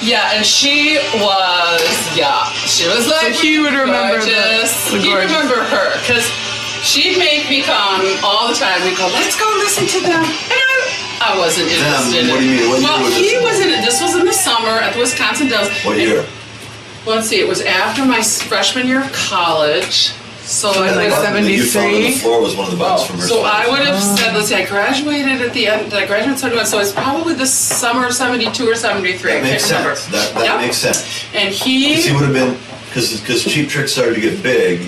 Yeah, and she was like, so he would remember gorgeous. He'd remember her, because she'd make me come all the time. We'd go, let's go listen to them. And I wasn't interested. What do you mean? What year was this? This was in the summer at the Wisconsin Dells. What year? Let's see, it was after my freshman year of college. So it was like 73. You found on the floor was one of the buttons from her. So I would have said, let's see, I graduated at the end. I graduated in 71, so it's probably the summer of 72 or 73. That makes sense. That makes sense. And he would have been, because Cheap Trick started to get big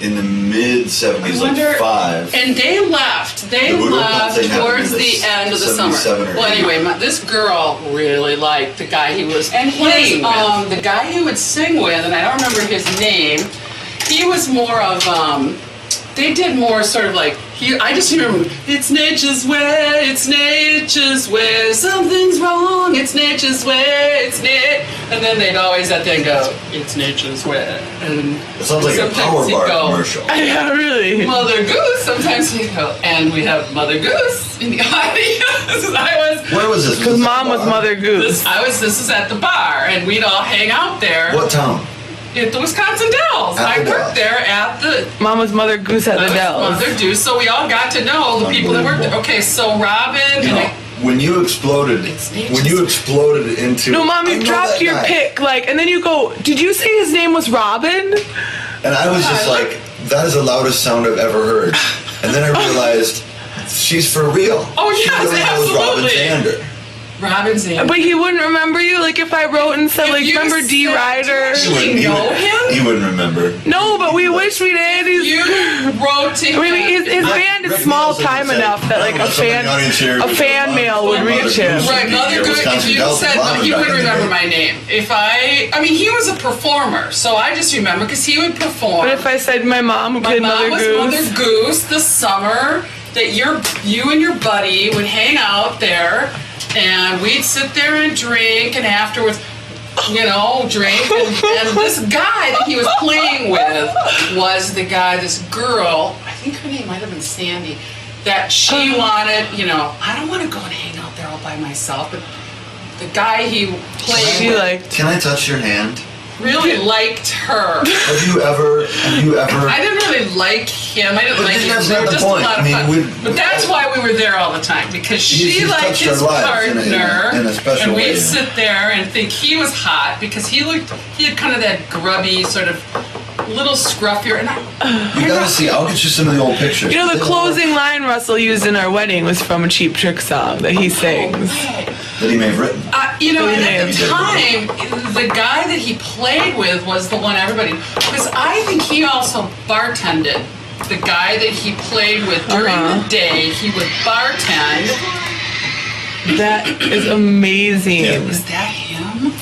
in the mid-70s, like 5. And they left. They left towards the end of the summer. Well, anyway, this girl really liked the guy he was playing with. The guy he would sing with, and I don't remember his name, he was more of, they did more sort of like, I just remember, it's nature's way, it's nature's way, something's wrong, it's nature's way, it's nature's. And then they'd always at the end go, it's nature's way. And it sounds like a Power Bar commercial. Yeah, really. Mother Goose, sometimes he'd go, and we have Mother Goose in the audience. Where was this? Because Mom was Mother Goose. This is at the bar, and we'd all hang out there. What town? At the Wisconsin Dells. I worked there at the... Mom was Mother Goose at the Dells. Mother Goose, so we all got to know the people that worked there. Okay, so Robin... When you exploded into... No, Mom, you dropped your pick, and then you go, did you say his name was Robin? And I was just like, that is the loudest sound I've ever heard. And then I realized, she's for real. Oh, yes, she really absolutely. Knows Robin Zander. Robin Zander. But he wouldn't remember you? Like, if I wrote and said, remember D. Ryder? He know him? He wouldn't remember. No, but we wish we did. You wrote to him. I mean, his band is small time enough that, like, a fan mail would reach him. Right, Mother Goose, if you said, he would remember my name. I mean, he was a performer, so I just remember, because he would perform. But if I said my mom who played Mother Goose? My mom was Mother Goose the summer that you and your buddy would hang out there, and we'd sit there and drink, and afterwards, drink. And this guy that he was playing with was this girl, I think her name might have been Sandy, that she wanted, I don't want to go and hang out there all by myself, but the guy he played with... Can I touch your hand? Really liked her. Have you ever? I didn't really like him. I didn't like him. They were just a lot of fun. But that's why we were there all the time, because she liked his partner, in a special and way. we'd sit there and think he was hot because he had kind of that grubby sort of little scruffier. And you gotta see. I'll get you some of the old pictures. The closing line Russell used in our wedding was from a Cheap Trick song that he sings. That he may have written. And at the time, the guy that he played with was the one everybody... Because I think he also bartended. The guy that he played with during the day, he would bartend. That is amazing. Yeah. Was that him?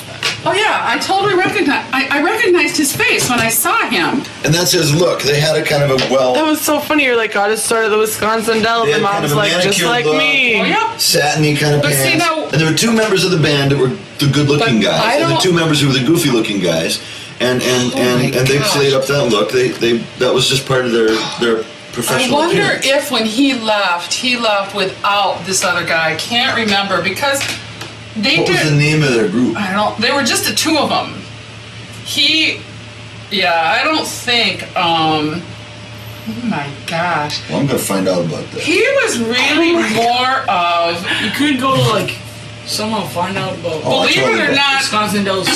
Oh yeah, I totally recognized his face when I saw him. And that's his look. They had a kind of a That was so funny. You're like, got to start at the Wisconsin Dells, and Mom's like, just like look, me. Oh, yeah. Satiny kind of pants. And there were 2 members of the band that were the good-looking guys, and the 2 members who were the goofy-looking guys, and they played up that look. That was just part of their professional. I wonder appearance. if when he left without this other guy. I can't remember because. What was the name of their group? They were just the 2 of them. I don't think, oh my gosh. Well, I'm going to find out about that. He was really more of, you could go to somehow find out about, believe it or not, Wisconsin Dells.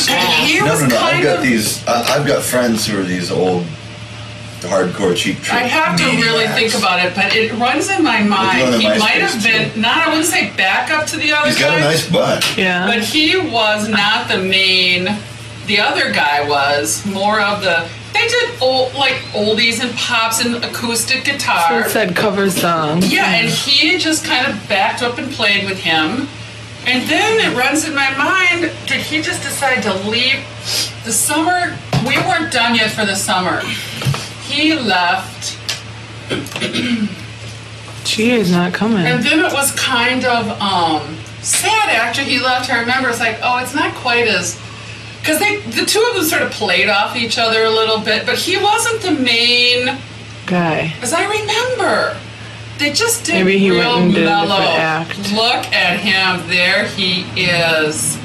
I've got friends who are these old, hardcore Cheap Trick. I have to really think about it, but it runs in my mind. He might have been, I wouldn't say back up to the other guy. He's got a nice butt. Yeah. But he was not the main, the other guy was more of the, they did oldies and pops and acoustic guitar. So it said cover songs. Yeah, and he just kind of backed up and played with him. And then it runs in my mind, did he just decide to leave the summer? We weren't done yet for the summer. He left. She is not coming. And then it was kind of sad after he left. I remember it's like, it's not quite as... Because the 2 of them sort of played off each other a little bit, but he wasn't the main guy. As I remember. They just did Maybe he real went and did a mellow. different act. Look at him. There he is.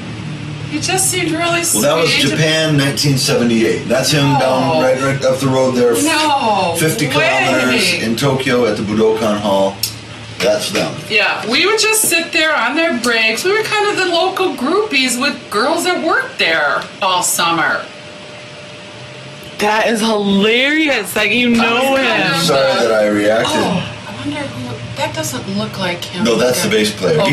He just seemed really sweet. Well, that was Japan, 1978. That's him down right up the road there. No 50 way. kilometers in Tokyo at the Budokan Hall. That's them. Yeah, we would just sit there on their breaks. We were kind of the local groupies with girls that worked there all summer. That is hilarious. Like, you know I'm him. sorry that I reacted. Oh, I wonder who. That doesn't look like him. No, that's the bass player. Okay.